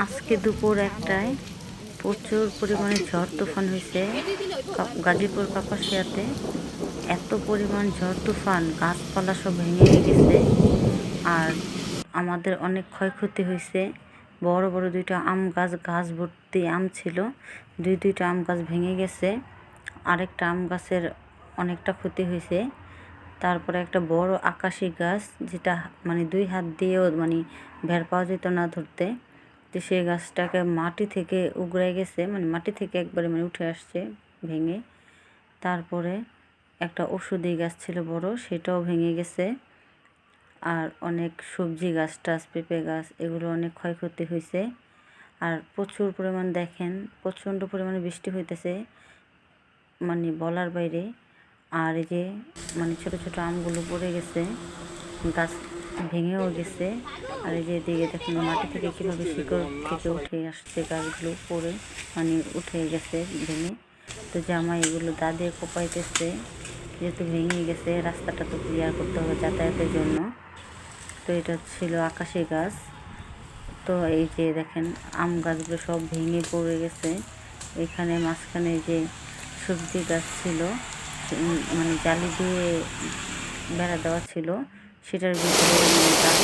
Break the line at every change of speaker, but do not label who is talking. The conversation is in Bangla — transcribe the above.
আজকে দুপুর একটায় প্রচুর পরিমাণে ঝড় তুফান হয়েছে গাজীপুর কাপাসিয়াতে। এত পরিমাণ ঝড় তুফান, গাছপালা সব ভেঙে গেছে আর আমাদের অনেক ক্ষয়ক্ষতি হয়েছে। বড় বড় দুইটা আম গাছ, গাছ ভর্তি আম ছিল, দুইটা আম গাছ ভেঙে গেছে। আরেকটা আম গাছের অনেকটা ক্ষতি হয়েছে। তারপরে একটা বড় আকাশি গাছ, যেটা মানে 2 হাত দিয়েও মানে বের পাওয়া যেত না ধরতে, তো সেই গাছটাকে মাটি থেকে উগড়ে গেছে, মানে মাটি থেকে একবারে মানে উঠে আসছে ভেঙে। তারপরে একটা ওষুধি গাছ ছিল বড়, সেটাও ভেঙে গেছে। আর অনেক সবজি গাছ টাছ, পেঁপে গাছ, এগুলো অনেক ক্ষয়ক্ষতি হয়েছে। আর প্রচুর পরিমাণ দেখেন, প্রচণ্ড পরিমাণে বৃষ্টি হইতেছে, মানে বলার বাইরে। আর এই যে মানে ছোট ছোট আমগুলো পড়ে গেছে, গাছ ভেঙেও গেছে। আর এই যে এদিকে দেখুন মাটি থেকে কীভাবে শিকড় থেকে উঠে আসছে গাছগুলো, পড়ে মানে উঠে গেছে ভেঙে। তো জামাই এগুলো দা দিয়ে কোপাইতেছে, যেহেতু ভেঙে গেছে রাস্তাটা তো ক্লিয়ার করতে হবে যাতায়াতের জন্য। তো এটা ছিল আকাশি গাছ। তো এই যে দেখেন আম গাছগুলো সব ভেঙে পড়ে গেছে। এখানে মাঝখানে যে সবজি গাছ ছিল, মানে জালি দিয়ে বেড়া দেওয়া ছিল, সেটার ভিতরে গাছ